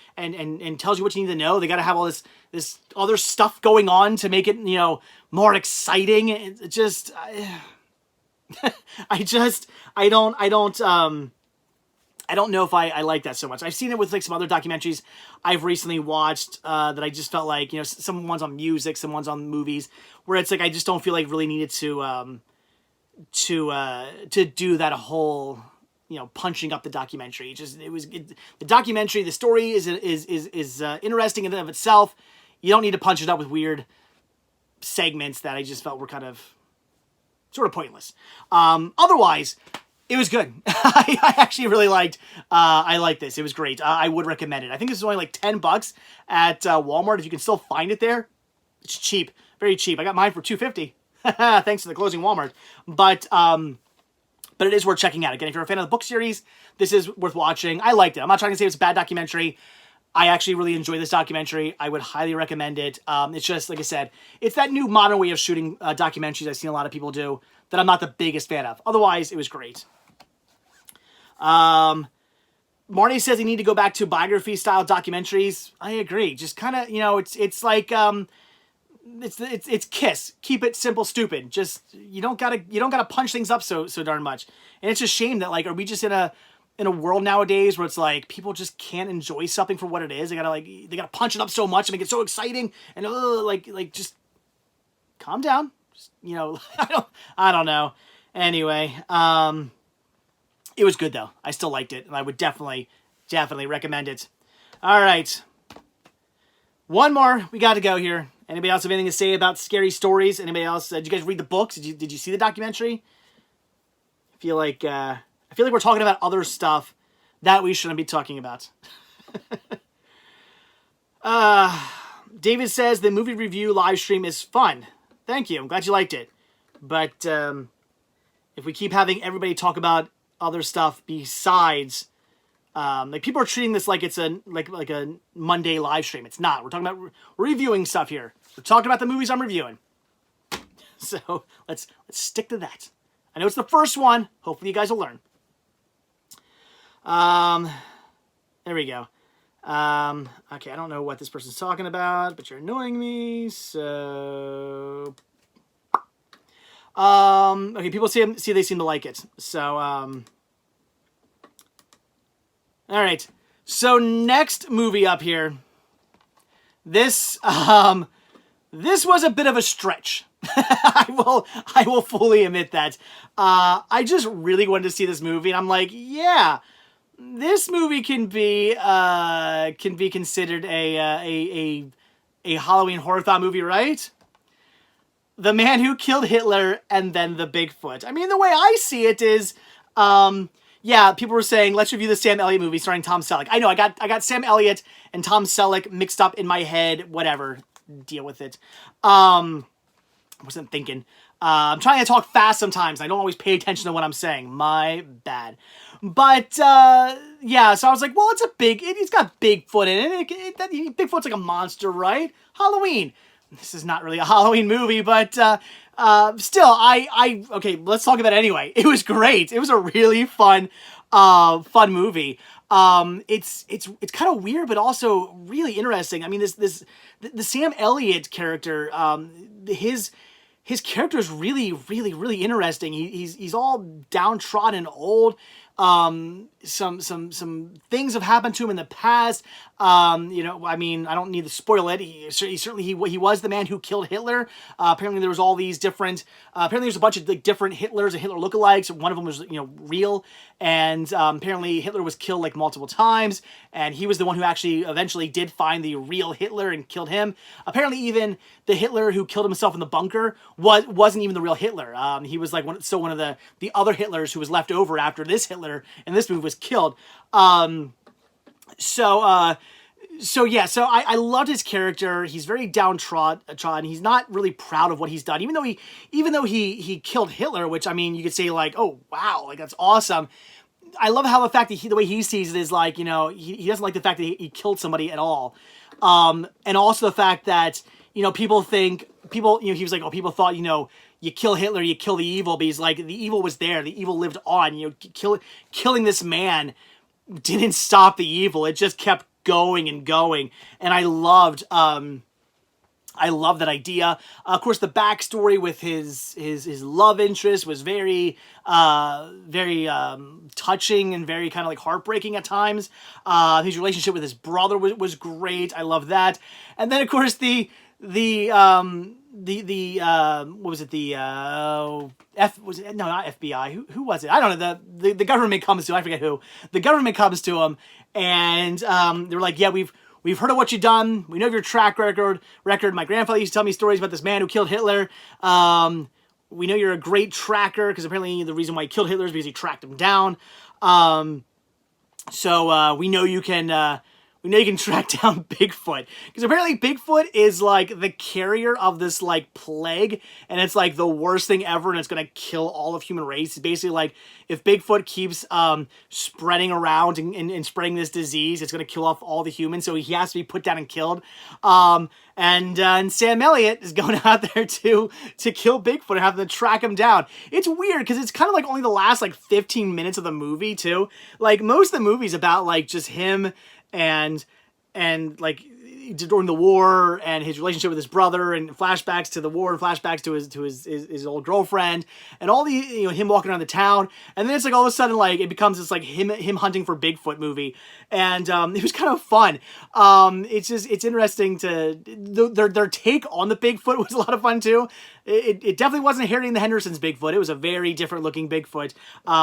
tells you what you need to know. They got to have all this other stuff going on to make it, you know, more exciting. It just, I don't know if I like that so much. I've seen it with like some other documentaries I've recently watched that I just felt like, you know, some ones on music, some ones on movies, where it's like I just don't feel like really needed to do that whole, you know, punching up the documentary. The documentary, the story is interesting in and of itself. You don't need to punch it up with weird segments that I just felt were kind of sort of pointless. Otherwise, it was good. I actually really liked. I liked this. It was great. I would recommend it. I think this is only like $10 at Walmart. If you can still find it there, it's cheap, very cheap. I got mine for $2.50. Thanks to the closing Walmart. But it is worth checking out. Again, if you're a fan of the book series, this is worth watching. I liked it. I'm not trying to say it's a bad documentary. I actually really enjoy this documentary. I would highly recommend it. It's just, like I said, it's that new modern way of shooting documentaries I've seen a lot of people do that I'm not the biggest fan of. Otherwise, it was great. Marnie says you need to go back to biography-style documentaries. I agree. Just kind of, you know, it's like... It's Kiss. Keep it simple, stupid. Just you don't gotta punch things up so darn much. And it's a shame that like are we just in a world nowadays where it's like people just can't enjoy something for what it is. They gotta punch it up so much and make it so exciting and like just calm down. Just, you know, I don't know. Anyway, it was good though. I still liked it, and I would definitely recommend it. All right, one more. We got to go here. Anybody else have anything to say about Scary Stories? Anybody else? Did you guys read the books? Did you see the documentary? I feel like we're talking about other stuff that we shouldn't be talking about. David says the movie review live stream is fun. Thank you. I'm glad you liked it. But if we keep having everybody talk about other stuff besides, like people are treating this like it's a Monday live stream. It's not. We're talking about reviewing stuff here. We're talking about the movies I'm reviewing. So let's stick to that. I know it's the first one. Hopefully you guys will learn. There we go. Okay, I don't know what this person's talking about, but you're annoying me, so... Okay, people see they seem to like it. So, all right. So next movie up here. This was a bit of a stretch. I will fully admit that. I just really wanted to see this movie, and I'm like, yeah, this movie can be considered a Halloween Horrorthon movie, right? The Man Who Killed Hitler and then the Bigfoot. I mean, the way I see it is, yeah, people were saying, let's review the Sam Elliott movie starring Tom Selleck. I know, I got Sam Elliott and Tom Selleck mixed up in my head. Whatever. Deal with it. I wasn't thinking. I'm trying to talk fast sometimes. I don't always pay attention to what I'm saying. My bad. But, yeah, so I was like, well, it's got Bigfoot in it. Bigfoot's like a monster, right? Halloween. This is not really a Halloween movie, but still, okay, let's talk about it anyway. It was great. It was a really fun movie. It's kind of weird, but also really interesting. I mean, the Sam Elliott character, his character is really, really, really interesting. He's all downtrodden, old. Some things have happened to him in the past. You know, I mean, I don't need to spoil it. He was the man who killed Hitler. Apparently there was all these different, apparently there's a bunch of like different Hitlers and Hitler lookalikes. One of them was, you know, real. And, apparently Hitler was killed like multiple times. And he was the one who actually eventually did find the real Hitler and killed him. Apparently even the Hitler who killed himself in the bunker wasn't even the real Hitler. He was like one of the other Hitlers who was left over after this Hitler in this movie was killed. So yeah, so I loved his character. He's very downtrodden. He's not really proud of what he's done, even though he killed Hitler, which, I mean, you could say like, oh wow, like that's awesome. I love how the way he sees it is like, you know, he doesn't like the fact that he killed somebody at all. And also the fact that, you know, you know, he was like, oh, people thought, you know, you kill Hitler, you kill the evil, but he's like, the evil was there, the evil lived on. You know, killing this man didn't stop the evil. It just kept going and going. And I loved that idea. Of course, the backstory with his love interest was very touching and very kind of like heartbreaking at times. His relationship with his brother was great. I love that. And then, of course, what was it? No, not FBI. Who was it? I don't know. The government comes to him. I forget who. The government comes to him, and they're like, yeah, we've heard of what you've done. We know of your track record. My grandfather used to tell me stories about this man who killed Hitler. We know you're a great tracker, because apparently the reason why he killed Hitler is because he tracked him down. So we know you can track down Bigfoot, because apparently Bigfoot is like the carrier of this like plague, and it's like the worst thing ever, and it's gonna kill all of human race. It's basically like, if Bigfoot keeps spreading around and spreading this disease, it's gonna kill off all the humans, so he has to be put down and killed. And Sam Elliott is going out there to kill Bigfoot and having to track him down. It's weird, because it's kind of like only the last like 15 minutes of the movie too. Like, most of the movie's about like just him and like during the war and his relationship with his brother, and flashbacks to the war and flashbacks to his old girlfriend, and all the, you know, him walking around the town. And then it's like all of a sudden, like, it becomes this like him hunting for Bigfoot movie. And it was kind of fun. It's interesting to their take on the Bigfoot was a lot of fun too. It definitely wasn't Harry and the Hendersons Bigfoot. It was a very different looking Bigfoot,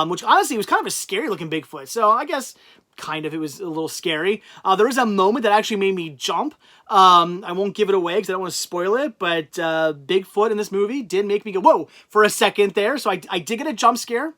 which honestly was kind of a scary looking Bigfoot. So I guess kind of it was a little scary. There was a moment that actually made me jump. I won't give it away because I don't want to spoil it, but Bigfoot in this movie did make me go, whoa, for a second there. So I did get a jump scare.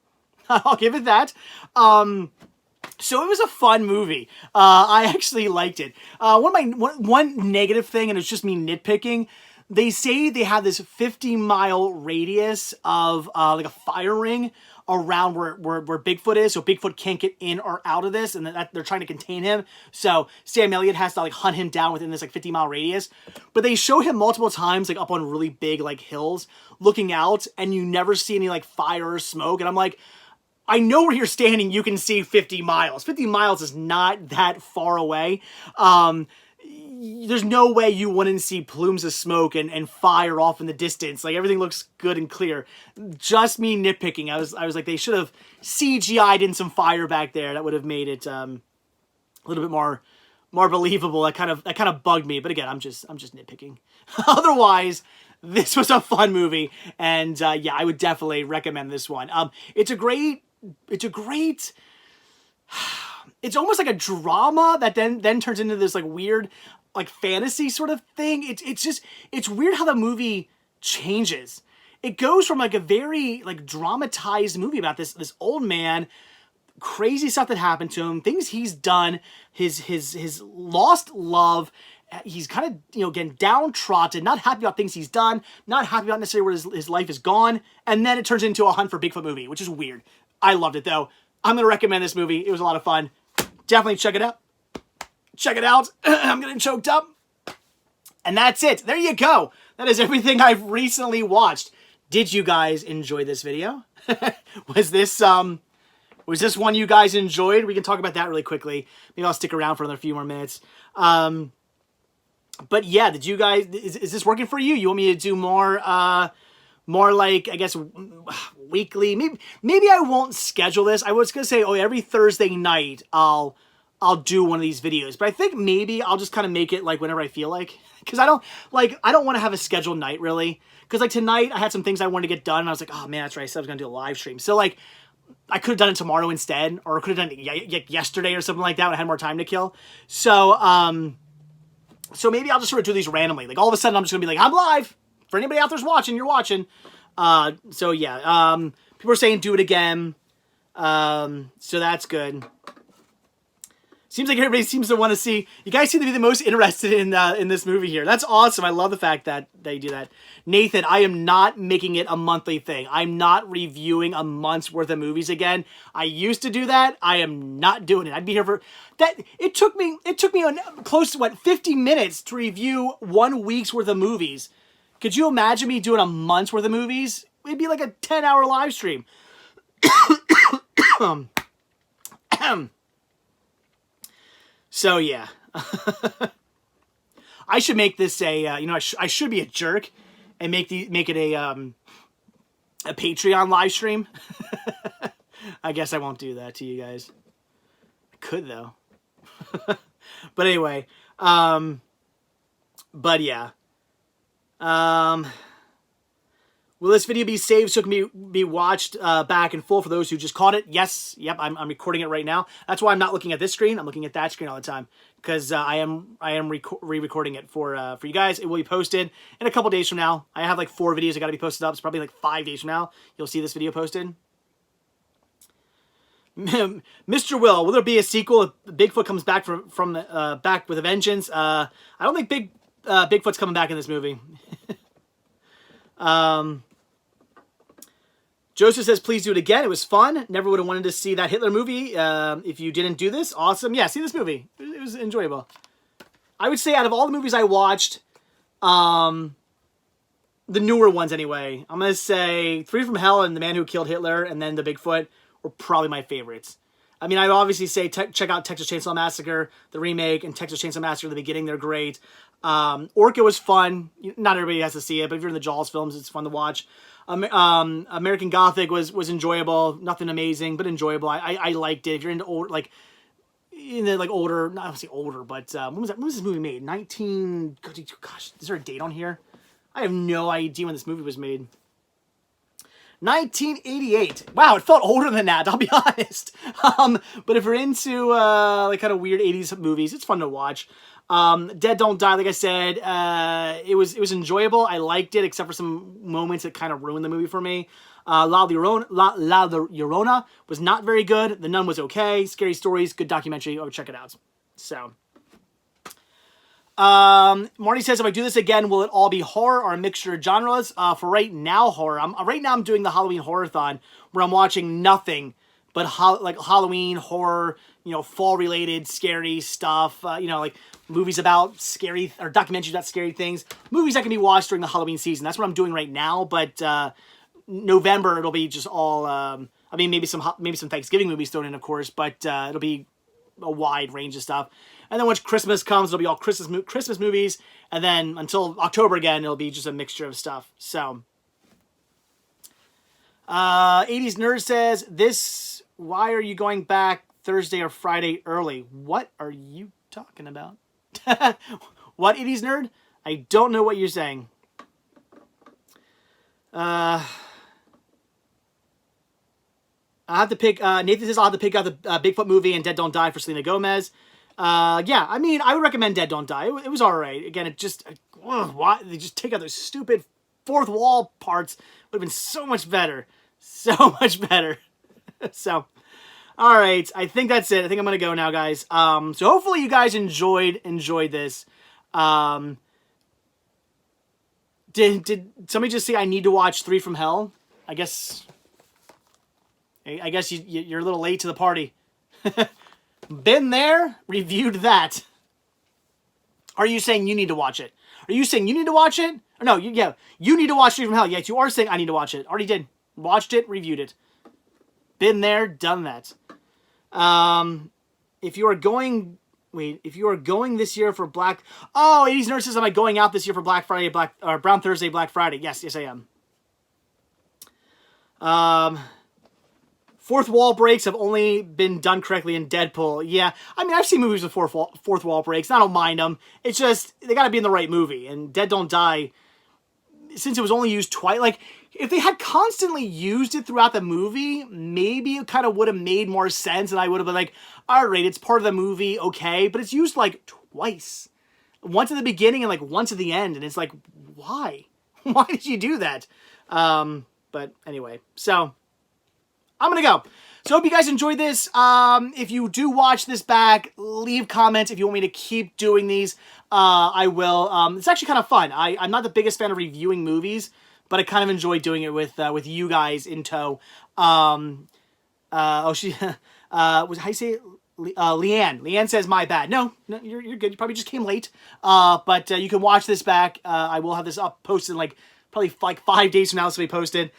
I'll give it that. So it was a fun movie. I actually liked it. One negative thing, and it's just me nitpicking, they say they have this 50-mile radius of like a fire ring around where Bigfoot is, so Bigfoot can't get in or out of this, and that they're trying to contain him. So Sam Elliott has to like hunt him down within this like 50-mile radius. But they show him multiple times like up on really big like hills looking out, and you never see any like fire or smoke. And I'm like, I know where you're standing, you can see 50 miles. 50 miles is not that far away. There's no way you wouldn't see plumes of smoke and fire off in the distance. Like, everything looks good and clear. Just me nitpicking. I was like, they should have CGI'd in some fire back there. That would have made it a little bit more believable. That kind of bugged me. But again, I'm just nitpicking. Otherwise, this was a fun movie, and yeah, I would definitely recommend this one. It's almost like a drama that then turns into this like weird like fantasy sort of thing. It's weird how the movie changes. It goes from like a very like dramatized movie about this old man, crazy stuff that happened to him, things he's done, his lost love. He's kind of, you know, getting downtrodden, not happy about things he's done, not happy about necessarily where his life is gone, and then it turns into a hunt for Bigfoot movie, which is weird. I loved it though. I'm going to recommend this movie. It was a lot of fun. Definitely check it out. Check it out. I'm getting choked up. And that's it. There you go. That is everything I've recently watched. Did you guys enjoy this video? Was this one you guys enjoyed? We can talk about that really quickly. Maybe I'll stick around for another few more minutes. But yeah, did you guys, is this working for you? You want me to do more like, I guess, weekly? Maybe I won't schedule this. I was going to say, oh, every Thursday night I'll do one of these videos. But I think maybe I'll just kind of make it like whenever I feel like. Because I don't want to have a scheduled night, really. Because like tonight, I had some things I wanted to get done. And I was like, oh man, that's right. I said I was going to do a live stream. So like, I could have done it tomorrow instead. Or I could have done it yesterday or something like that when I had more time to kill. So, so maybe I'll just sort of do these randomly. Like all of a sudden, I'm just going to be like, I'm live. For anybody out there's watching, you're watching. So yeah, people are saying do it again. So that's good. Seems like everybody seems to want to see. You guys seem to be the most interested in this movie here. That's awesome. I love the fact that they do that. Nathan, I am not making it a monthly thing. I'm not reviewing a month's worth of movies again. I used to do that. I am not doing it. I'd be here for that. It took me close to 50 minutes to review 1 week's worth of movies. Could you imagine me doing a month's worth of movies? It'd be like a 10-hour live stream. So yeah, I should make this a, I should be a jerk and make it a Patreon live stream. I guess I won't do that to you guys. I could though. But anyway, but yeah. Will this video be saved so it can be watched back in full for those who just caught it? Yes. Yep, I'm recording it right now. That's why I'm not looking at this screen. I'm looking at that screen all the time because I am re-recording it for you guys. It will be posted in a couple days from now. I have like 4 videos that got to be posted up. It's probably like 5 days from now. You'll see this video posted. Mr. Will there be a sequel if Bigfoot comes back from back with a vengeance? I don't think Bigfoot's coming back in this movie. Joseph says, please do it again. It was fun. Never would have wanted to see that Hitler movie if you didn't do this. Awesome. Yeah, see this movie. It was enjoyable. I would say out of all the movies I watched, the newer ones anyway, I'm going to say Three from Hell and The Man Who Killed Hitler and then The Bigfoot were probably my favorites. I mean, I'd obviously say check out Texas Chainsaw Massacre, the remake, and Texas Chainsaw Massacre, the beginning. They're great. Orca was fun. Not everybody has to see it, but if you're in the Jaws films, it's fun to watch. American Gothic was enjoyable. Nothing amazing, but enjoyable. I liked it. If you're into old, like older, not obviously older, but when was this movie made? Gosh, is there a date on here? I have no idea when this movie was made. 1988. Wow, it felt older than that, I'll be honest. But if you're into like kind of weird 80s movies, it's fun to watch. Dead Don't Die, like I said, it was enjoyable. I liked it, except for some moments that kind of ruined the movie for me. La Llorona was not very good. The Nun was okay. Scary Stories, good documentary. Oh, check it out. So, Marty says, if I do this again, will it all be horror or a mixture of genres? For right now, horror. Right now I'm doing the Halloween Horrorthon, where I'm watching nothing but like Halloween, horror, fall-related, scary stuff, like movies about scary, or documentaries about scary things, movies that can be watched during the Halloween season. That's what I'm doing right now, but November, it'll be just all I mean, maybe some Thanksgiving movies thrown in, of course, but it'll be a wide range of stuff. And then once Christmas comes, it'll be all Christmas movies, and then until October again, it'll be just a mixture of stuff. So, 80s Nerd says, why are you going back Thursday or Friday early? What are you talking about? What, 80s Nerd? I don't know what you're saying. I'll have to pick, Nathan says I'll have to pick out the Bigfoot movie and Dead Don't Die for Selena Gomez. Yeah, I mean, I would recommend Dead Don't Die. It was alright. Again, it just, why they just take out those stupid fourth wall parts. Would have been so much better. So much better. So, alright, I think that's it. I think I'm gonna go now, guys. So hopefully you guys enjoyed this. Did somebody just say I need to watch 3 from Hell? I guess you're a little late to the party. Been there, reviewed that. Are you saying you need to watch it? Are you saying you need to watch it? Or no, you need to watch 3 from Hell. Yes, you are saying I need to watch it. Already did. Watched it, reviewed it. Been there, done that. If you are going this year for Black... Oh, 80s Nurses, am I going out this year for Black Friday, Brown Thursday, Black Friday? Yes, I am. Fourth wall breaks have only been done correctly in Deadpool. Yeah, I mean, I've seen movies with fourth wall breaks, and I don't mind them. It's just, they gotta be in the right movie. And Dead Don't Die, since it was only used twice, like, if they had constantly used it throughout the movie, maybe it kind of would have made more sense, and I would have been like, alright, it's part of the movie, okay, but it's used, like, twice. Once at the beginning and, like, once at the end, and it's like, why? Why did you do that? But anyway, so... I'm going to go. So I hope you guys enjoyed this. If you do watch this back, leave comments if you want me to keep doing these. I will. It's actually kind of fun. I'm not the biggest fan of reviewing movies, but I kind of enjoy doing it with you guys in tow. Was how you say Leanne. Leanne says, my bad. No, you're good. You probably just came late. But you can watch this back. I will have this up posted in probably 5 days from now. This will be posted.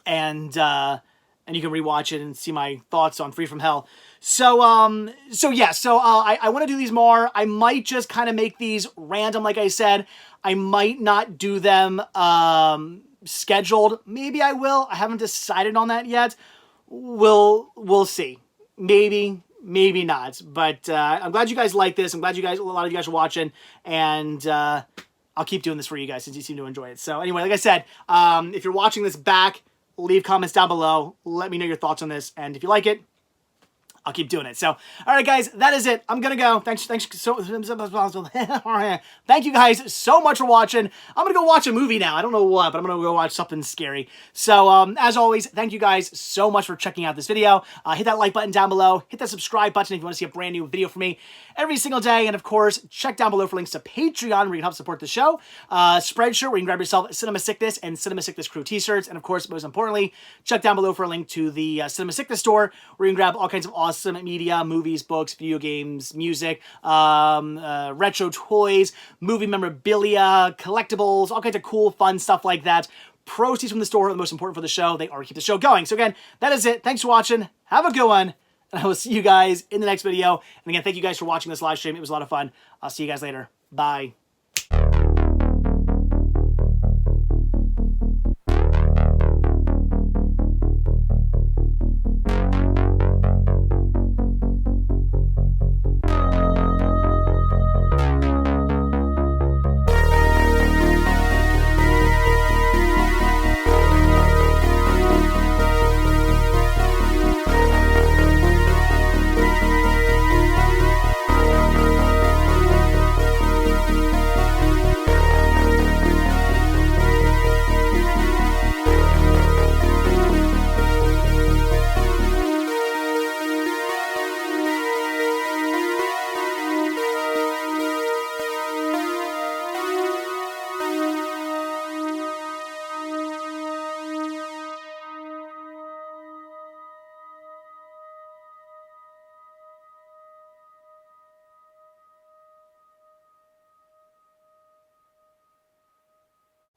And you can rewatch it and see my thoughts on Free From Hell. So I want to do these more. I might just kind of make these random, like I said. I might not do them scheduled. Maybe I will. I haven't decided on that yet. We'll see. Maybe not. But I'm glad you guys like this. I'm glad a lot of you guys are watching. And I'll keep doing this for you guys since you seem to enjoy it. So anyway, like I said, if you're watching this back, leave comments down below. Let me know your thoughts on this. And if you like it, I'll keep doing it. So, all right, guys, that is it. I'm going to go. Thanks so thank you guys so much for watching. I'm going to go watch a movie now. I don't know what, but I'm going to go watch something scary. So, as always, thank you guys so much for checking out this video. Hit that like button down below. Hit that subscribe button if you want to see a brand new video from me every single day. And, of course, check down below for links to Patreon where you can help support the show. Spreadshirt where you can grab yourself Cinema Sickness and Cinema Sickness Crew t-shirts. And, of course, most importantly, check down below for a link to the Cinema Sickness store where you can grab all kinds of awesome media, movies, books, video games, music, retro toys, movie memorabilia, collectibles, all kinds of cool, fun stuff like that. Proceeds from the store are the most important for the show. They are keep the show going. So again, that is it. Thanks for watching. Have a good one. And I will see you guys in the next video. And again, thank you guys for watching this live stream. It was a lot of fun. I'll see you guys later. Bye.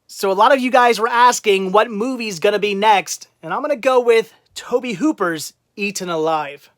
So a lot of you guys were asking what movie's gonna be next, and I'm gonna go with Tobe Hooper's Eaten Alive.